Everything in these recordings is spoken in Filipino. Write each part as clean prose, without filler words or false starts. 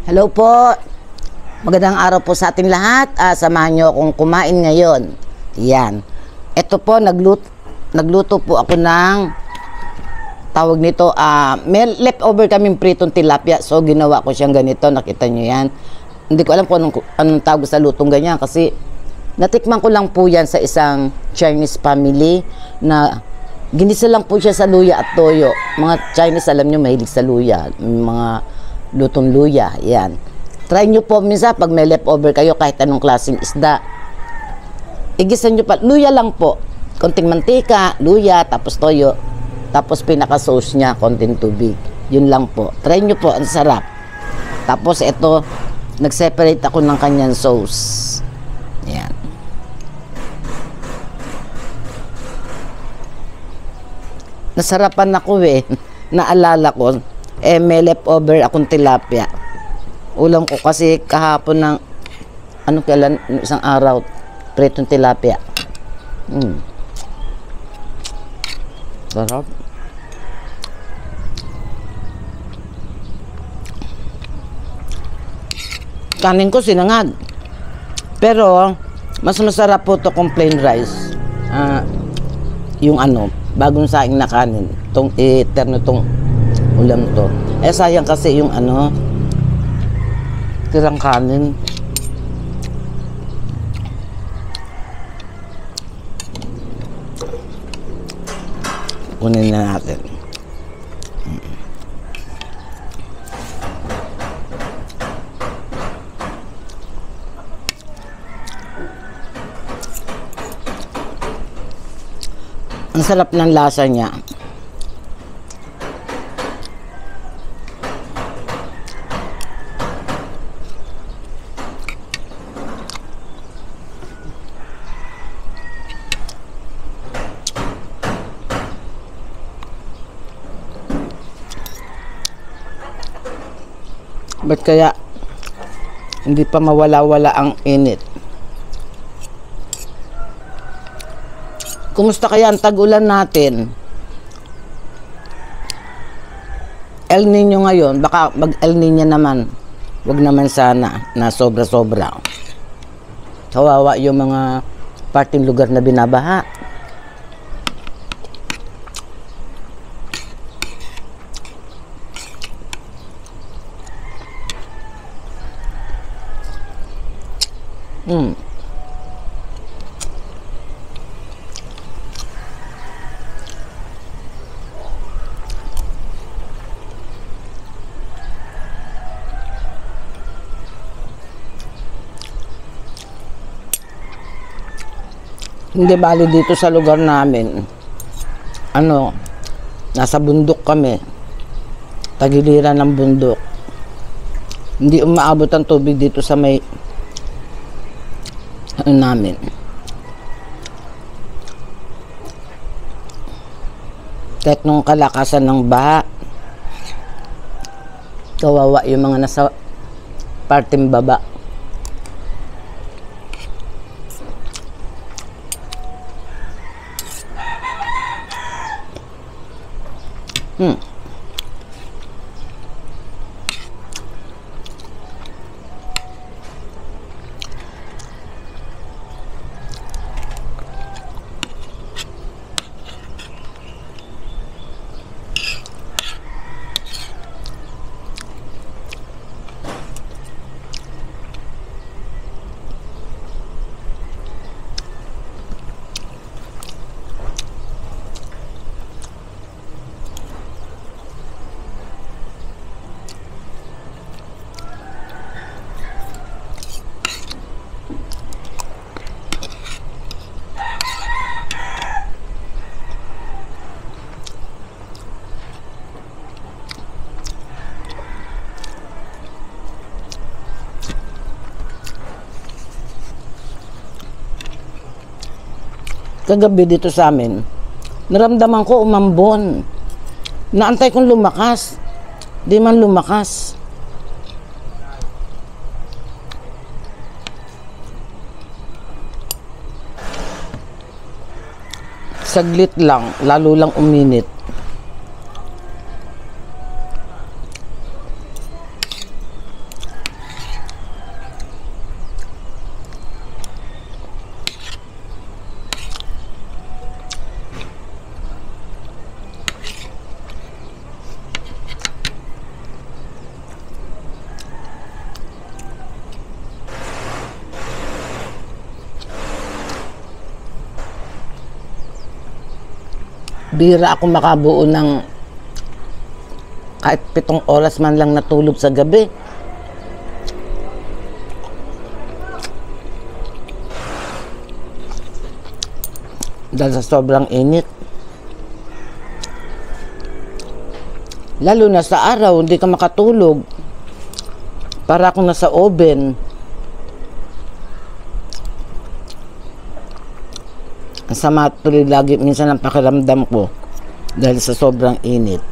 Hello po. Magandang araw po sa ating lahat. Samahan nyo akong kumain ngayon. Yan. Ito po, nagluto po ako ng tawag nito, may leftover kaming pritong tilapia. So, ginawa ko siyang ganito. Nakita nyo yan. Hindi ko alam kung anong tawag sa lutong ganyan kasi natikman ko lang po yan sa isang Chinese family na ginisa lang po siya sa luya at toyo. Mga Chinese, alam nyo, mahilig sa luya. Mga lutong luya, yan. Try nyo po minsan pag may leftover kayo kahit anong klaseng isda. Igisa nyo pa, luya lang po. Konting mantika, luya, tapos toyo. Tapos pinaka-sauce niya, konting tubig. Yun lang po. Try nyo po, ang sarap. Tapos ito, nag-separate ako ng kanyang sauce. Yan. Nasarapan ako eh. Naalala ko, may leftover akong tilapia. Ulam ko kasi kahapon ng kailan, isang araw, pritong tilapia. Sarap. Kanin ko sinangag. Pero, mas masarap po ito kung plain rice. Yung bagong saing na kanin. Itong eterno itong ulam to. Sayang kasi yung tirang kanin. Kunin na natin. Ang sarap ng lasa niya. Ba't kaya hindi pa mawala-wala ang init? Kumusta kaya ang tag-ulan natin? El Nino ngayon, baka mag-El Nino naman. Wag naman sana na sobra-sobra. Kawawa yung mga parting lugar na binabaha. Hindi bali dito sa lugar namin. Nasa bundok kami. Tagiliran ng bundok. Hindi umaabot ang tubig dito sa may namin. Kahit nung kalakasan ng baha, kawawa yung mga nasa parting baba. Kagabi dito sa amin, naramdaman ko umambon. Naantay kong lumakas. Di man lumakas. Saglit lang, lalo lang uminit. Bihira ako makabuo ng kahit 7 oras man lang natulog sa gabi. Dahil sa sobrang init. Lalo na sa araw, hindi ka makatulog. Para akong nasa oven. Ang sama tuloy lagi minsan ang pakiramdam ko dahil sa sobrang init.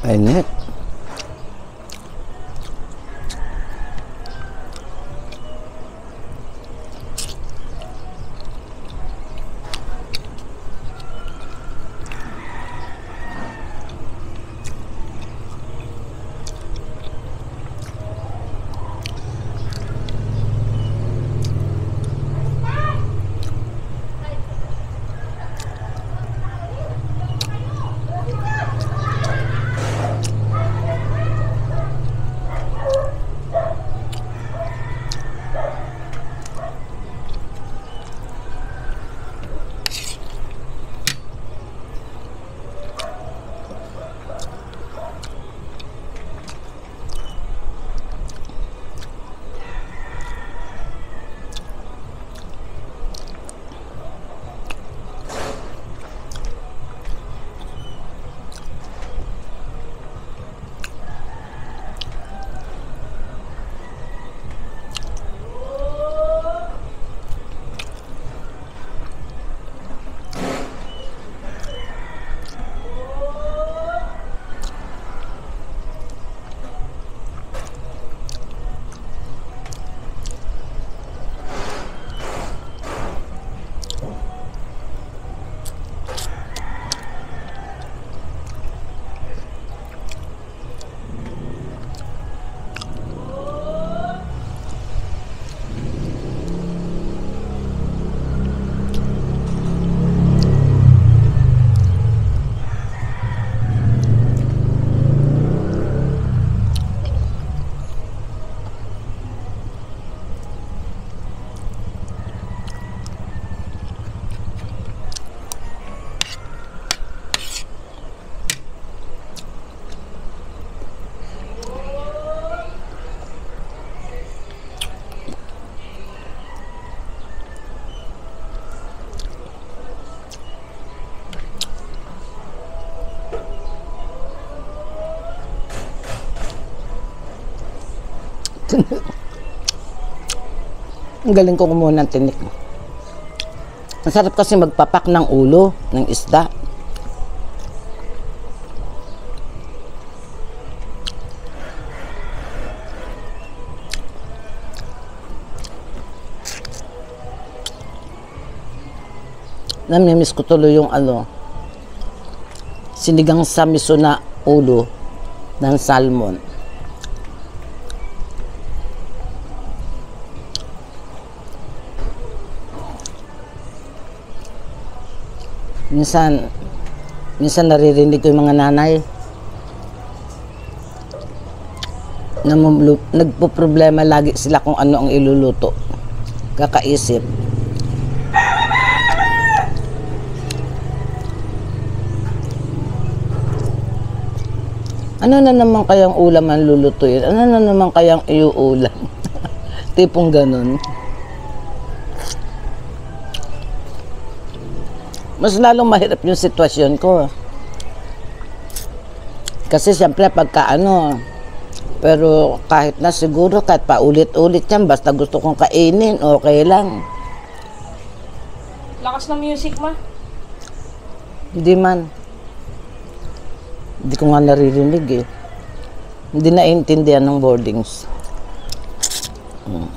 Init. Ang galing ko kumuha ng tinik. Masarap kasi magpapak ng ulo ng isda. Namimiss ko tuloy yung sinigang sa miso na ulo ng salmon. Minsan naririnig ko yung mga nanay. nagpo-problema lagi sila kung ano ang iluluto. Kakaisip. Ano na naman kayang ulam ang lulutuin? Ano na naman kayang iuulam? Tipong ganun. Mas lalong mahirap yung sitwasyon ko. Kasi siyempre pagka ano, pero kahit na siguro, kahit paulit-ulit yan, basta gusto kong kainin, okay lang. Lakas ng music, ma. Hindi man. Hindi ko nga naririnig eh. Hindi naiintindihan ng boardings. Hindi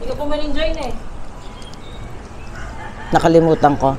ka po man-enjoy na eh. Nakalimutan ko.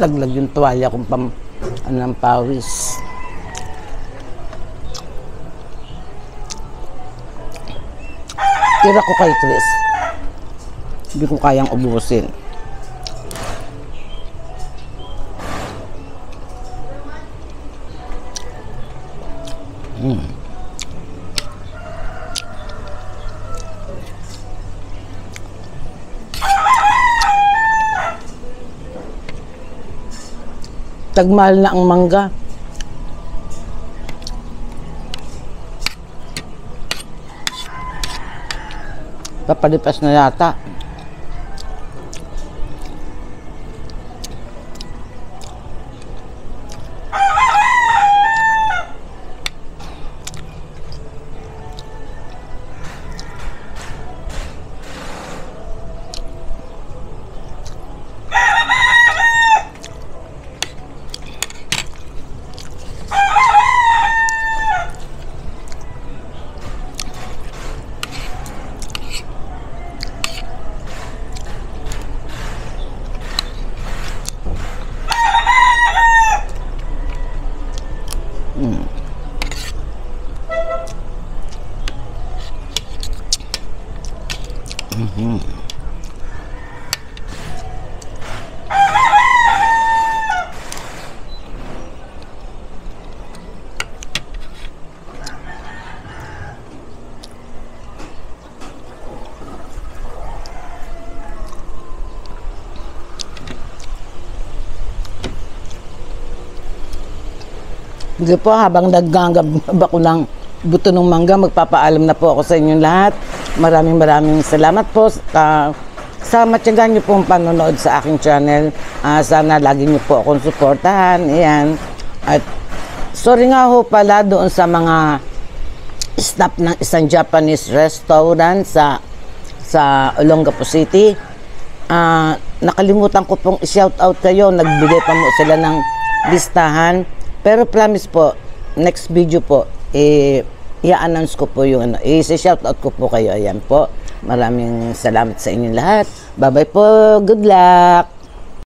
Laglag yung tuwalya kung ng pawis. Tira ko kay Chris. Hindi ko kayang ubusin. Tagmahal na ang mangga. Papalipas na yata. Sige po, habang naggagab ako ng buto ng mangga, magpapaalam na po ako sa inyong lahat. Maraming salamat po sa matyagan niyo pong panonood sa aking channel. Sana lagi niyo po akong suportahan. Ayan. At sorry nga ho pala doon sa mga staff ng isang Japanese restaurant sa Olongapo City. Nakalimutan ko pong i-shout out kayo. Nagbigay pa mo sila ng listahan. Pero promise po, next video po, i-announce ko po yung i-shoutout ko po kayo. Ayan po. Maraming salamat sa inyong lahat. Bye-bye po. Good luck.